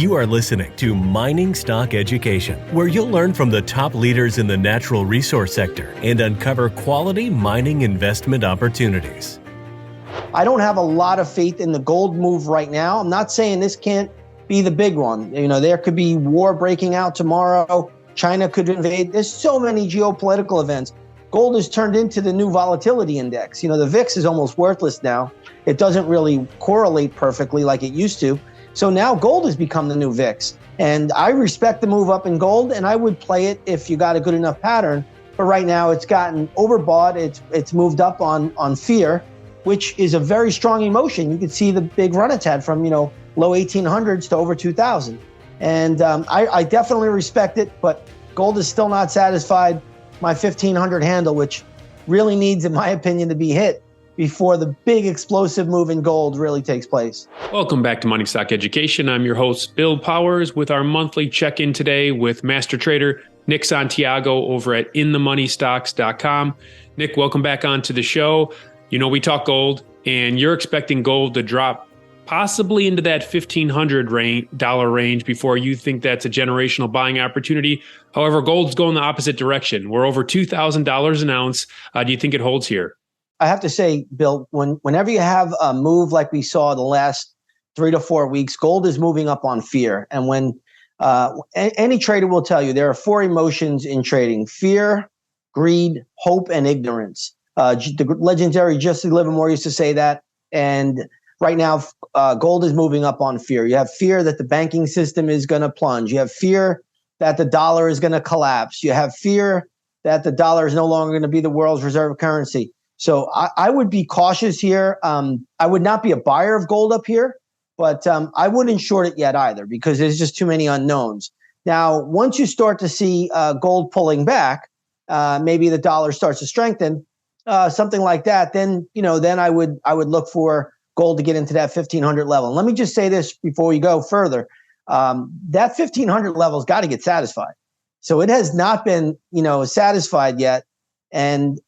You are listening to Mining Stock Education, where you'll learn from the top leaders in the natural resource sector and uncover quality mining investment opportunities. I don't have a lot of faith in the gold move right now. I'm not saying this can't be the big one. You know, there could be war breaking out tomorrow. China could invade. There's so many geopolitical events. Gold has turned into the new volatility index. You know, the VIX is almost worthless now. It doesn't really correlate perfectly like it used to. So now gold has become the new VIX. And I respect the move up in gold, and I would play it if you got a good enough pattern. But right now it's gotten overbought. It's moved up on fear, which is a very strong emotion. You can see the big run it's had from, low 1800s to over 2000. And I definitely respect it, but gold is still not satisfied. My 1500 handle, which really needs, in my opinion, to be hit before the big explosive move in gold really takes place. Welcome back to Mining Stock Education. I'm your host, Bill Powers, with our monthly check-in today with Master Trader Nick Santiago over at MiningStockEducation.com. Nick, welcome back onto the show. You know, we talk gold, and you're expecting gold to drop possibly into that $1,500 range before you think that's a generational buying opportunity. However, gold's going the opposite direction. We're over $2,000 an ounce. Do you think it holds here? I have to say, Bill, whenever you have a move like we saw the last 3 to 4 weeks, gold is moving up on fear. And when any trader will tell you there are 4 emotions in trading: fear, greed, hope, and ignorance. The legendary Jesse Livermore used to say that. And right now, gold is moving up on fear. You have fear that the banking system is going to plunge. You have fear that the dollar is going to collapse. You have fear that the dollar is no longer going to be the world's reserve currency. So I would be cautious here. I would not be a buyer of gold up here, but I wouldn't short it yet either because there's just too many unknowns. Now, once you start to see gold pulling back, maybe the dollar starts to strengthen, something like that, then I would look for gold to get into that 1500 level. And let me just say this before we go further. That 1500 level has got to get satisfied. So it has not been, satisfied yet. And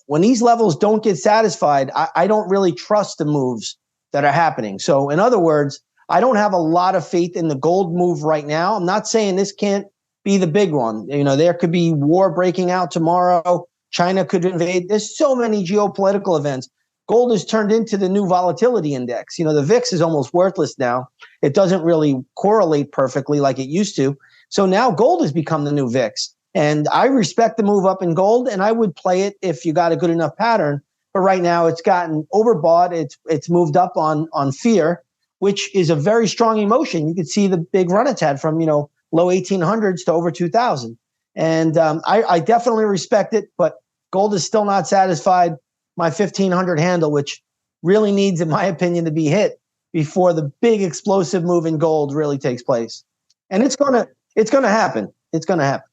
when these levels don't get satisfied, I don't really trust the moves that are happening. So in other words, I don't have a lot of faith in the gold move right now. I'm not saying this can't be the big one. There could be war breaking out tomorrow. China could invade. There's so many geopolitical events. Gold has turned into the new volatility index. The VIX is almost worthless now. It doesn't really correlate perfectly like it used to. So now gold has become the new VIX. And I respect the move up in gold, and I would play it if you got a good enough pattern. But right now it's gotten overbought. It's moved up on fear, which is a very strong emotion. You can see the big run it's had from, low 1800s to over 2000. And I definitely respect it, but gold is still not satisfied. My 1500 handle, which really needs, in my opinion, to be hit before the big explosive move in gold really takes place. And it's going to happen. It's going to happen.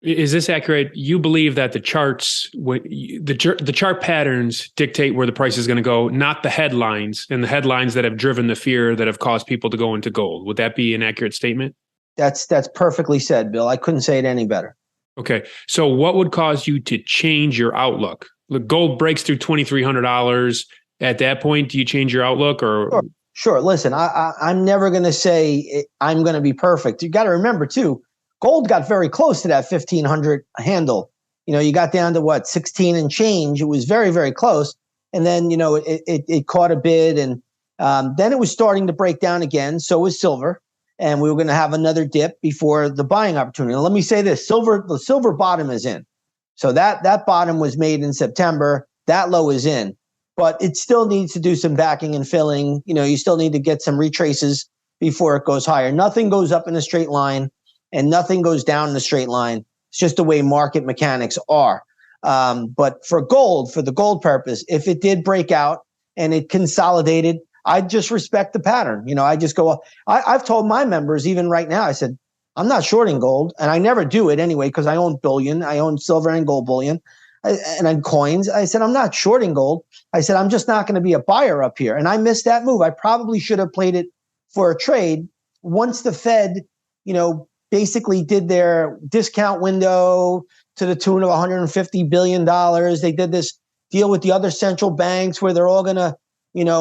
Is this accurate? You believe that the charts, the chart patterns dictate where the price is going to go, not the headlines, and the headlines that have driven the fear that have caused people to go into gold. Would that be an accurate statement? That's perfectly said, Bill. I couldn't say it any better. Okay. So what would cause you to change your outlook? Look, gold breaks through $2,300. At that point, do you change your outlook? Or Sure. Listen, I'm never going to say I'm going to be perfect. You got to remember, too, gold got very close to that 1500 handle. You got down to 16 and change. It was very, very close. And then, it caught a bid, and then it was starting to break down again. So was silver. And we were going to have another dip before the buying opportunity. Now, let me say this, the silver bottom is in. So that bottom was made in September. That low is in. But it still needs to do some backing and filling. You still need to get some retraces before it goes higher. Nothing goes up in a straight line and nothing goes down in a straight line. It's just the way market mechanics are. But for the gold purpose, if it did break out and it consolidated, I'd just respect the pattern. I just go, I've told my members even right now, I said, I'm not shorting gold, and I never do it anyway because I own bullion. I own silver and gold bullion. And then coins. I said, I'm not shorting gold. I said, I'm just not going to be a buyer up here. And I missed that move. I probably should have played it for a trade once the Fed, basically did their discount window to the tune of $150 billion. They did this deal with the other central banks where they're all going to,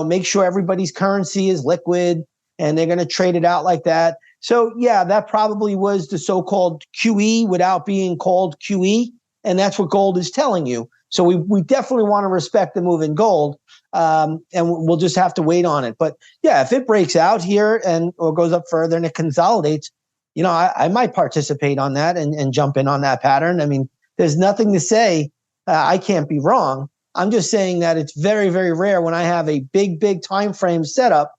make sure everybody's currency is liquid and they're going to trade it out like that. So yeah, that probably was the so-called QE without being called QE. And that's what gold is telling you. So we definitely want to respect the move in gold. And we'll just have to wait on it. But yeah, if it breaks out here or goes up further and it consolidates, I might participate on that and jump in on that pattern. I mean, there's nothing to say I can't be wrong. I'm just saying that it's very, very rare when I have a big time frame setup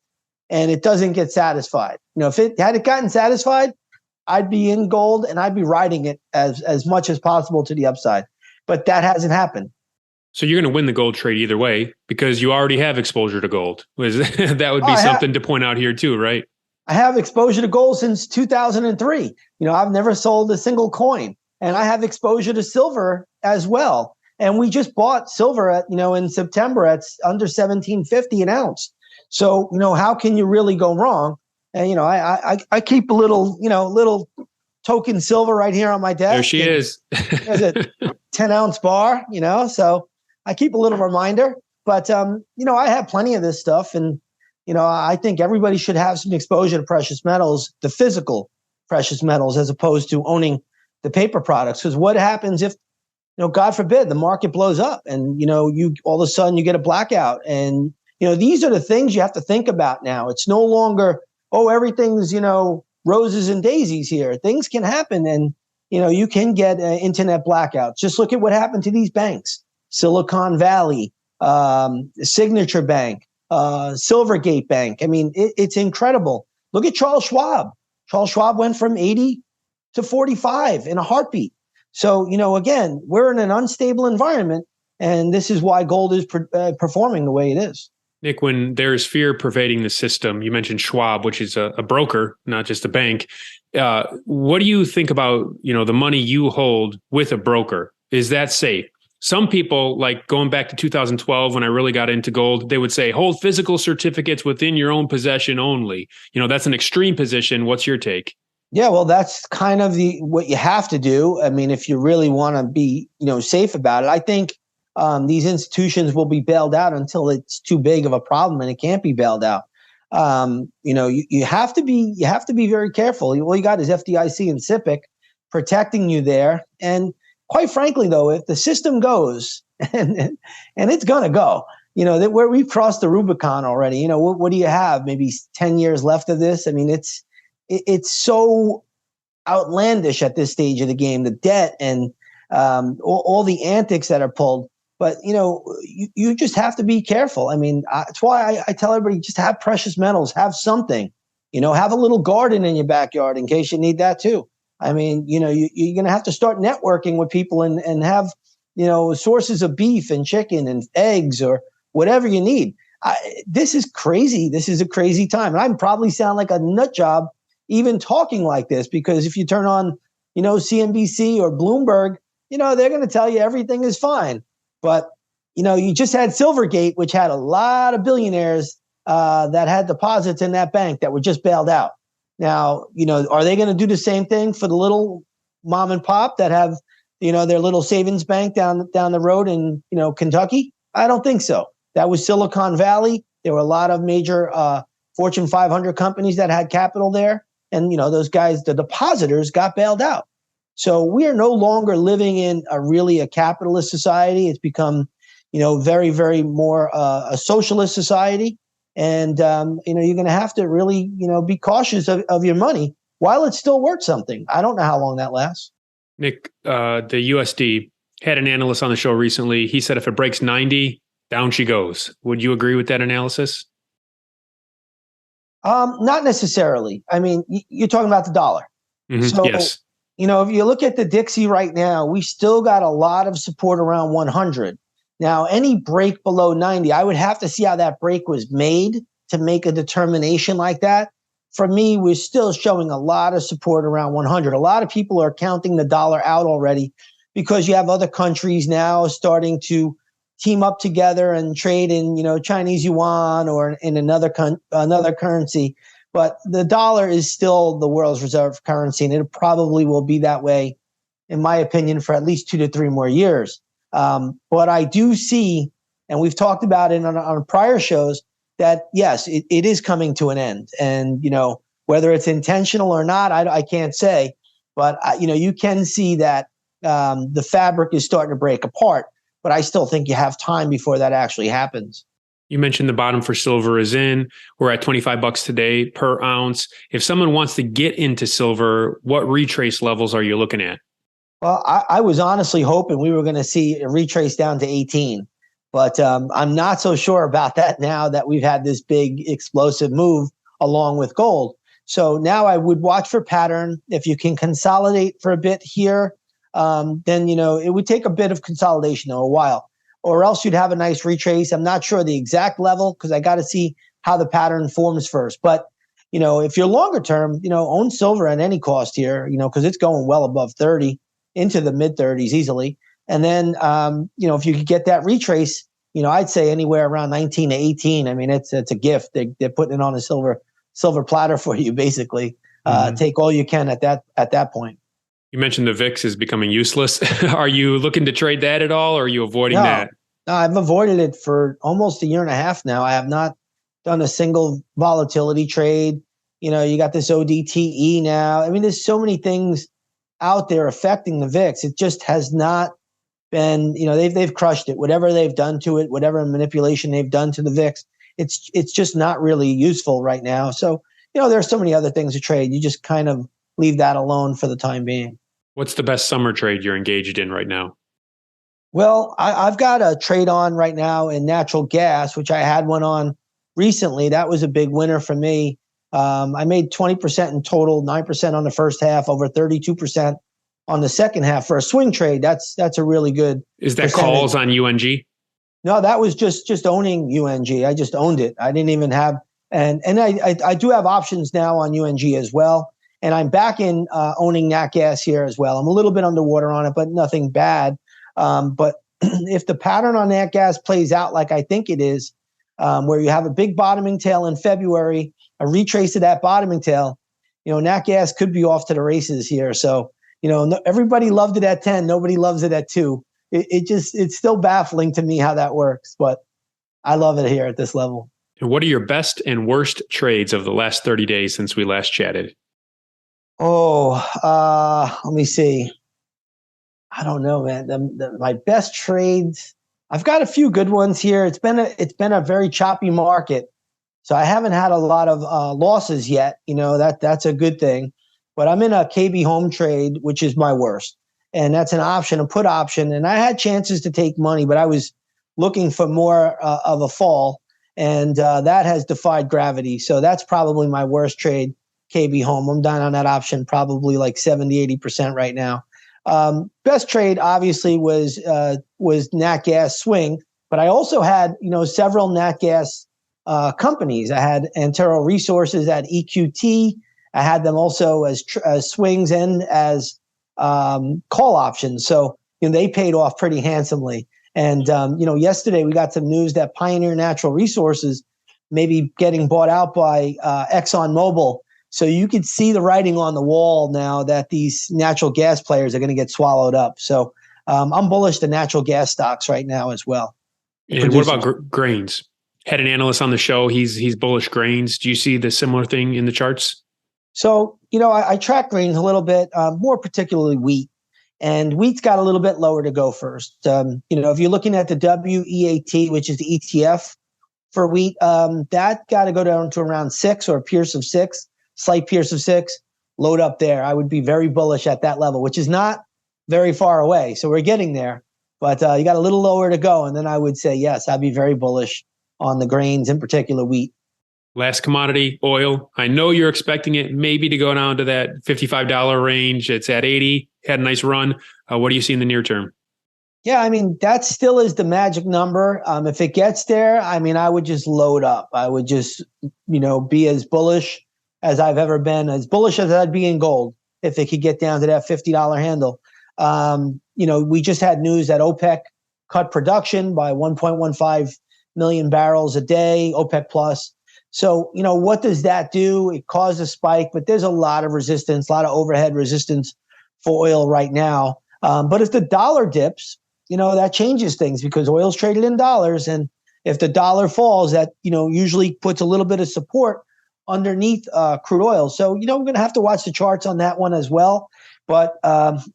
and it doesn't get satisfied. If it had gotten satisfied, I'd be in gold and I'd be riding it as much as possible to the upside. But that hasn't happened. So you're going to win the gold trade either way because you already have exposure to gold. That would be something to point out here too, right? I have exposure to gold since 2003. I've never sold a single coin, and I have exposure to silver as well. And we just bought silver at, in September at under $17.50 an ounce. So, how can you really go wrong? And, I keep a little token silver right here on my desk. There she is. There's a 10-ounce bar, so I keep a little reminder. But, I have plenty of this stuff. And, I think everybody should have some exposure to precious metals, the physical precious metals, as opposed to owning the paper products. Because what happens if, God forbid, the market blows up and, you all of a sudden you get a blackout. And, these are the things you have to think about now. It's no longer, everything's, roses and daisies here. Things can happen and, you can get internet blackouts. Just look at what happened to these banks, Silicon Valley, Signature Bank, Silvergate Bank. I mean, it's incredible. Look at Charles Schwab. Charles Schwab went from 80 to 45 in a heartbeat. So, again, we're in an unstable environment, and this is why gold is performing the way it is. Nick, when there's fear pervading the system, you mentioned Schwab, which is a broker, not just a bank. What do you think about, the money you hold with a broker? Is that safe? Some people, like going back to 2012, when I really got into gold, they would say, hold physical certificates within your own possession only. That's an extreme position. What's your take? Yeah, well, that's kind of what you have to do. I mean, if you really want to be, safe about it, I think these institutions will be bailed out until it's too big of a problem and it can't be bailed out. You have to be very careful. All you got is FDIC and SIPC protecting you there. And quite frankly, though, if the system goes and it's going to go, that where we've crossed the Rubicon already, what do you have? Maybe 10 years left of this. I mean, it's so outlandish at this stage of the game, the debt and all the antics that are pulled. But, you just have to be careful. I mean, that's why I tell everybody just have precious metals, have something, have a little garden in your backyard in case you need that too. I mean, you're going to have to start networking with people and have, sources of beef and chicken and eggs or whatever you need. This is crazy. This is a crazy time. And I probably sound like a nut job even talking like this, because if you turn on, CNBC or Bloomberg, they're going to tell you everything is fine. But, you just had Silvergate, which had a lot of billionaires that had deposits in that bank that were just bailed out. Now, are they going to do the same thing for the little mom and pop that have, their little savings bank down the road in, Kentucky? I don't think so. That was Silicon Valley. There were a lot of major Fortune 500 companies that had capital there. And, those guys, the depositors, got bailed out. So we are no longer living in a capitalist society. It's become, very, very more a socialist society. And, you're going to have to really, be cautious of your money while it's still worth something. I don't know how long that lasts. Nick, the USD had an analyst on the show recently. He said if it breaks 90, down she goes. Would you agree with that analysis? Not necessarily. I mean, you're talking about the dollar. Mm-hmm. So, yes. If you look at the Dixie right now, we still got a lot of support around 100. Now, any break below 90, I would have to see how that break was made to make a determination like that. For me, we're still showing a lot of support around 100. A lot of people are counting the dollar out already because you have other countries now starting to team up together and trade in, Chinese yuan or in another currency. But the dollar is still the world's reserve currency, and it probably will be that way, in my opinion, for at least 2 to 3 more years. But I do see, and we've talked about it on prior shows, that yes, it is coming to an end. And, Whether it's intentional or not, I can't say. But, you can see that the fabric is starting to break apart. But I still think you have time before that actually happens. You mentioned the bottom for silver is in. We're at $25 today per ounce. If someone wants to get into silver, what retrace levels are you looking at? Well, I was honestly hoping we were going to see a retrace down to 18. But I'm not so sure about that now that we've had this big explosive move along with gold. So now I would watch for pattern. If you can consolidate for a bit here, then, it would take a bit of consolidation, though, a while. Or else you'd have a nice retrace. I'm not sure the exact level because I got to see how the pattern forms first. But, if you're longer term, own silver at any cost here, because it's going well above 30 into the mid 30s easily. And then, if you could get that retrace, I'd say anywhere around 19 to 18. I mean, it's a gift. They're putting it on a silver platter for you, basically. Take all you can at that point. You mentioned the VIX is becoming useless. Are you looking to trade that at all, or are you avoiding that? No, I've avoided it for almost a year and a half now. I have not done a single volatility trade. You got this ODTE now. I mean, there's so many things out there affecting the VIX. It just has not been, they've crushed it. Whatever they've done to it, whatever manipulation they've done to the VIX, it's just not really useful right now. So, there's so many other things to trade. You just kind of leave that alone for the time being. What's the best summer trade you're engaged in right now? Well, I've got a trade on right now in natural gas, which I had one on recently. That was a big winner for me. I made 20% in total, 9% on the first half, over 32% on the second half for a swing trade. That's a really good. Is that percentage. Calls on UNG? No, that was just owning UNG. I just owned it. I didn't even have, and I do have options now on UNG as well. And I'm back in owning nat gas here as well. I'm a little bit underwater on it, but nothing bad. But if the pattern on nat gas plays out like I think it is, where you have a big bottoming tail in February, a retrace of that bottoming tail, nat gas could be off to the races here. So, everybody loved it at 10. Nobody loves it at 2. It's still baffling to me how that works, but I love it here at this level. And what are your best and worst trades of the last 30 days since we last chatted? Let me see. I don't know, man. My best trades, I've got a few good ones here. It's been a very choppy market, so I haven't had a lot of losses yet. That's a good thing. But I'm in a KB home trade, which is my worst, and that's an option, a put option. And I had chances to take money, but I was looking for more of a fall, and that has defied gravity. So that's probably my worst trade. KB home. I'm down on that option probably like 70-80% right now. Best trade obviously was nat gas swing, but I also had several nat gas companies. I had Antero Resources at EQT. I had them also as swings and as call options. So they paid off pretty handsomely. And yesterday we got some news that Pioneer Natural Resources may be getting bought out by ExxonMobil. So you could see the writing on the wall now that these natural gas players are going to get swallowed up. So I'm bullish to natural gas stocks right now as well. And what about grains? Had an analyst on the show. He's bullish grains. Do you see the similar thing in the charts? So, I track grains a little bit, more particularly wheat. And wheat's got a little bit lower to go first. If you're looking at the WEAT, which is the ETF for wheat, that got to go down to around 6 or a Pierce of 6. Slight Pierce of 6, load up there. I would be very bullish at that level, which is not very far away. So we're getting there, but you got a little lower to go. And then I would say, yes, I'd be very bullish on the grains, in particular wheat. Last commodity, oil. I know you're expecting it maybe to go down to that $55 range. It's at 80, had a nice run. What do you see in the near term? Yeah, I mean, that still is the magic number. If it gets there, I mean, I would just load up. I would just, be as bullish as I've ever been, as bullish as I'd be in gold if it could get down to that $50 handle. We just had news that OPEC cut production by 1.15 million barrels a day, OPEC plus. So, what does that do? It caused a spike, but there's a lot of resistance, a lot of overhead resistance for oil right now. But if the dollar dips, that changes things because oil's traded in dollars. And if the dollar falls, that, usually puts a little bit of support underneath crude oil. So, we're going to have to watch the charts on that one as well. But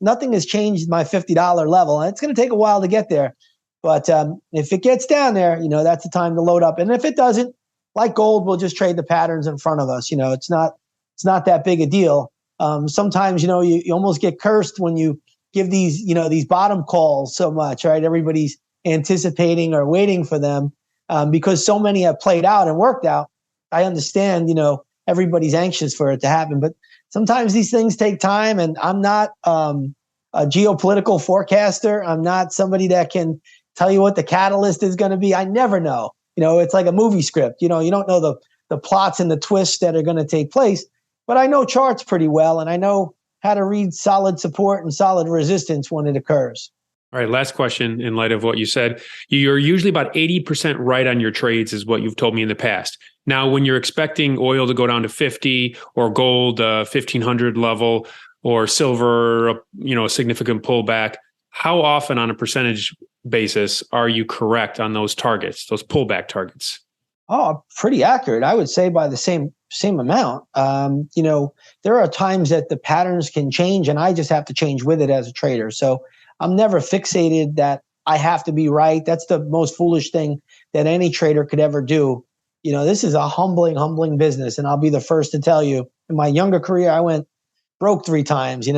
nothing has changed my $50 level. And it's going to take a while to get there. But if it gets down there, that's the time to load up. And if it doesn't, like gold, we'll just trade the patterns in front of us. It's not that big a deal. Sometimes, you almost get cursed when you give these bottom calls so much, right? Everybody's anticipating or waiting for them because so many have played out and worked out. I understand, everybody's anxious for it to happen, but sometimes these things take time, and I'm not a geopolitical forecaster. I'm not somebody that can tell you what the catalyst is going to be. I never know. It's like a movie script. You don't know the plots and the twists that are going to take place, but I know charts pretty well, and I know how to read solid support and solid resistance when it occurs. All right, last question in light of what you said. You're usually about 80% right on your trades is what you've told me in the past. Now, when you're expecting oil to go down to 50 or gold 1500 level or silver, a significant pullback, how often on a percentage basis are you correct on those targets, those pullback targets? Oh, pretty accurate. I would say by the same amount. There are times that the patterns can change and I just have to change with it as a trader. So I'm never fixated that I have to be right. That's the most foolish thing that any trader could ever do. This is a humbling business. And I'll be the first to tell you, in my younger career, I went broke 3 times, and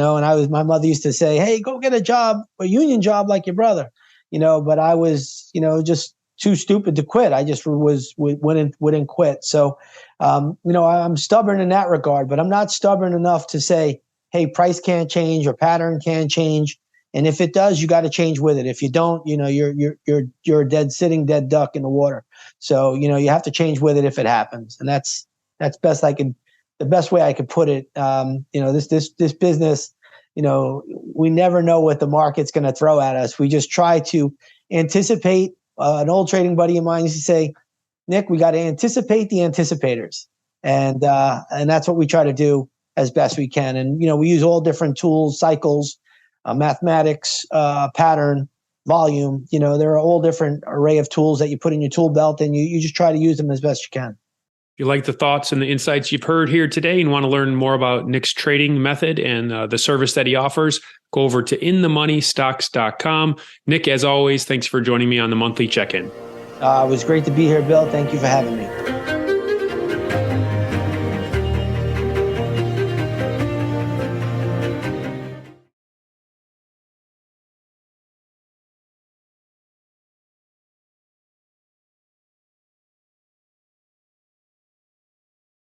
my mother used to say, hey, go get a union job like your brother, but I was, just too stupid to quit. I just wouldn't quit. So, I'm stubborn in that regard, but I'm not stubborn enough to say, hey, price can't change or pattern can't change. And if it does, you got to change with it. If you don't, you're a sitting dead duck in the water. So, you have to change with it if it happens. And that's the best way I could put it. This business, we never know what the market's going to throw at us. We just try to anticipate. An old trading buddy of mine used to say, Nick, we got to anticipate the anticipators. And that's what we try to do as best we can. And, we use all different tools, cycles, mathematics, pattern, volume. There are all different array of tools that you put in your tool belt, and you just try to use them as best you can. If you like the thoughts and the insights you've heard here today and want to learn more about Nick's trading method and the service that he offers, go over to InTheMoneyStocks.com. Nick, as always, thanks for joining me on the monthly check-in. It was great to be here, Bill. Thank you for having me.